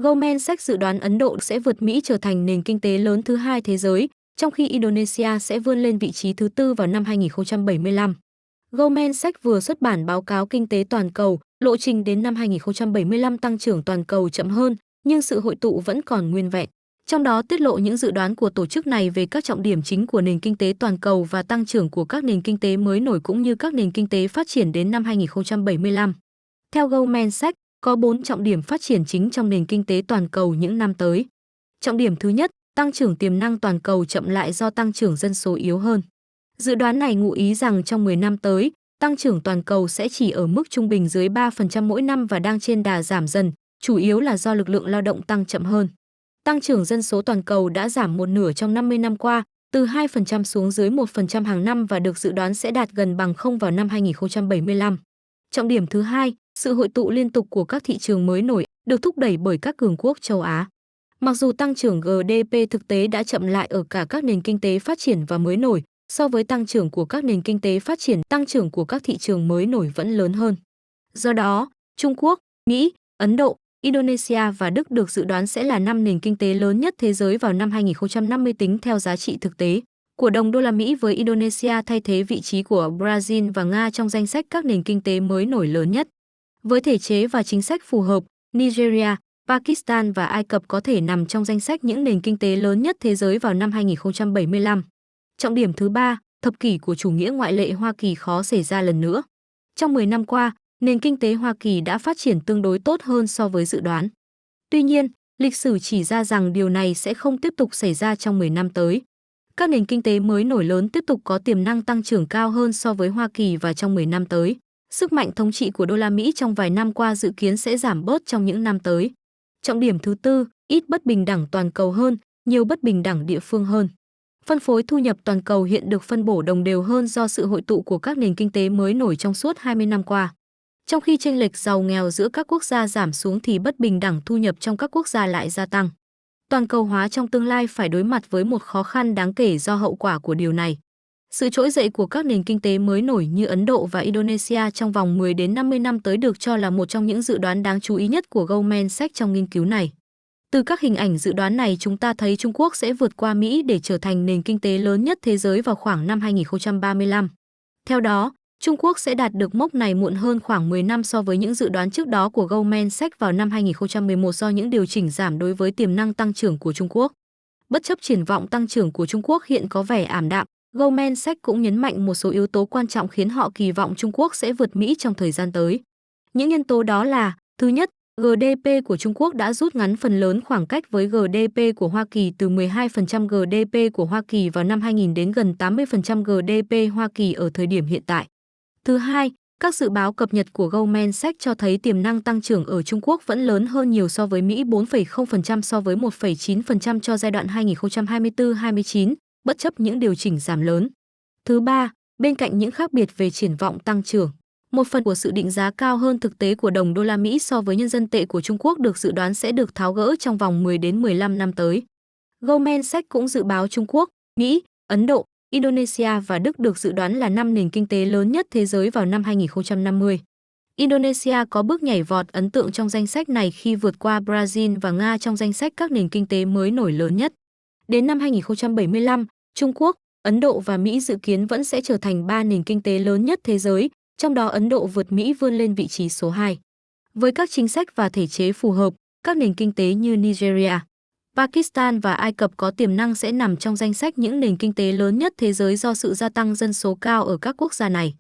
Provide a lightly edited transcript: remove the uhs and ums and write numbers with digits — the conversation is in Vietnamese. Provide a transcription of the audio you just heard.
Goldman Sachs dự đoán Ấn Độ sẽ vượt Mỹ trở thành nền kinh tế lớn thứ hai thế giới, trong khi Indonesia sẽ vươn lên vị trí thứ tư vào năm 2075. Goldman Sachs vừa xuất bản báo cáo kinh tế toàn cầu, lộ trình đến năm 2075 tăng trưởng toàn cầu chậm hơn, nhưng sự hội tụ vẫn còn nguyên vẹn. Trong đó tiết lộ những dự đoán của tổ chức này về các trọng điểm chính của nền kinh tế toàn cầu và tăng trưởng của các nền kinh tế mới nổi cũng như các nền kinh tế phát triển đến năm 2075. Theo Goldman Sachs, có 4 trọng điểm phát triển chính trong nền kinh tế toàn cầu những năm tới. Trọng điểm thứ nhất, tăng trưởng tiềm năng toàn cầu chậm lại do tăng trưởng dân số yếu hơn. Dự đoán này ngụ ý rằng trong 10 năm tới, tăng trưởng toàn cầu sẽ chỉ ở mức trung bình dưới 3% mỗi năm và đang trên đà giảm dần, chủ yếu là do lực lượng lao động tăng chậm hơn. Tăng trưởng dân số toàn cầu đã giảm một nửa trong 50 năm qua, từ 2% xuống dưới 1% hàng năm và được dự đoán sẽ đạt gần bằng không vào năm 2075. Trọng điểm thứ hai, sự hội tụ liên tục của các thị trường mới nổi được thúc đẩy bởi các cường quốc châu Á. Mặc dù tăng trưởng GDP thực tế đã chậm lại ở cả các nền kinh tế phát triển và mới nổi, so với tăng trưởng của các nền kinh tế phát triển, tăng trưởng của các thị trường mới nổi vẫn lớn hơn. Do đó, Trung Quốc, Mỹ, Ấn Độ, Indonesia và Đức được dự đoán sẽ là 5 nền kinh tế lớn nhất thế giới vào năm 2050 tính theo giá trị thực tế của đồng đô la Mỹ, với Indonesia thay thế vị trí của Brazil và Nga trong danh sách các nền kinh tế mới nổi lớn nhất. Với thể chế và chính sách phù hợp, Nigeria, Pakistan và Ai Cập có thể nằm trong danh sách những nền kinh tế lớn nhất thế giới vào năm 2075. Trọng điểm thứ ba, thập kỷ của chủ nghĩa ngoại lệ Hoa Kỳ khó xảy ra lần nữa. Trong 10 năm qua, nền kinh tế Hoa Kỳ đã phát triển tương đối tốt hơn so với dự đoán. Tuy nhiên, lịch sử chỉ ra rằng điều này sẽ không tiếp tục xảy ra trong 10 năm tới. Các nền kinh tế mới nổi lớn tiếp tục có tiềm năng tăng trưởng cao hơn so với Hoa Kỳ và trong 10 năm tới. Sức mạnh thống trị của đô la Mỹ trong vài năm qua dự kiến sẽ giảm bớt trong những năm tới. Trọng điểm thứ tư, ít bất bình đẳng toàn cầu hơn, nhiều bất bình đẳng địa phương hơn. Phân phối thu nhập toàn cầu hiện được phân bổ đồng đều hơn do sự hội tụ của các nền kinh tế mới nổi trong suốt 20 năm qua. Trong khi chênh lệch giàu nghèo giữa các quốc gia giảm xuống thì bất bình đẳng thu nhập trong các quốc gia lại gia tăng. Toàn cầu hóa trong tương lai phải đối mặt với một khó khăn đáng kể do hậu quả của điều này. Sự trỗi dậy của các nền kinh tế mới nổi như Ấn Độ và Indonesia trong vòng 10 đến 50 năm tới được cho là một trong những dự đoán đáng chú ý nhất của Goldman Sachs trong nghiên cứu này. Từ các hình ảnh dự đoán này chúng ta thấy Trung Quốc sẽ vượt qua Mỹ để trở thành nền kinh tế lớn nhất thế giới vào khoảng năm 2035. Theo đó, Trung Quốc sẽ đạt được mốc này muộn hơn khoảng 10 năm so với những dự đoán trước đó của Goldman Sachs vào năm 2011 do những điều chỉnh giảm đối với tiềm năng tăng trưởng của Trung Quốc. Bất chấp triển vọng tăng trưởng của Trung Quốc hiện có vẻ ảm đạm, Goldman Sachs cũng nhấn mạnh một số yếu tố quan trọng khiến họ kỳ vọng Trung Quốc sẽ vượt Mỹ trong thời gian tới. Những nhân tố đó là: thứ nhất, GDP của Trung Quốc đã rút ngắn phần lớn khoảng cách với GDP của Hoa Kỳ từ 12% GDP của Hoa Kỳ vào năm 2000 đến gần 80% GDP Hoa Kỳ ở thời điểm hiện tại. Thứ hai, các dự báo cập nhật của Goldman Sachs cho thấy tiềm năng tăng trưởng ở Trung Quốc vẫn lớn hơn nhiều so với Mỹ, 4,0% so với 1,9% cho giai đoạn 2024-29, bất chấp những điều chỉnh giảm lớn. Thứ ba, bên cạnh những khác biệt về triển vọng tăng trưởng, một phần của sự định giá cao hơn thực tế của đồng đô la Mỹ so với nhân dân tệ của Trung Quốc được dự đoán sẽ được tháo gỡ trong vòng 10 đến 15 năm tới. Goldman Sachs cũng dự báo Trung Quốc, Mỹ, Ấn Độ, Indonesia và Đức được dự đoán là 5 nền kinh tế lớn nhất thế giới vào năm 2050. Indonesia có bước nhảy vọt ấn tượng trong danh sách này khi vượt qua Brazil và Nga trong danh sách các nền kinh tế mới nổi lớn nhất. Đến năm 2075, Trung Quốc, Ấn Độ và Mỹ dự kiến vẫn sẽ trở thành 3 nền kinh tế lớn nhất thế giới, trong đó Ấn Độ vượt Mỹ vươn lên vị trí số 2. Với các chính sách và thể chế phù hợp, các nền kinh tế như Nigeria, Pakistan và Ai Cập có tiềm năng sẽ nằm trong danh sách những nền kinh tế lớn nhất thế giới do sự gia tăng dân số cao ở các quốc gia này.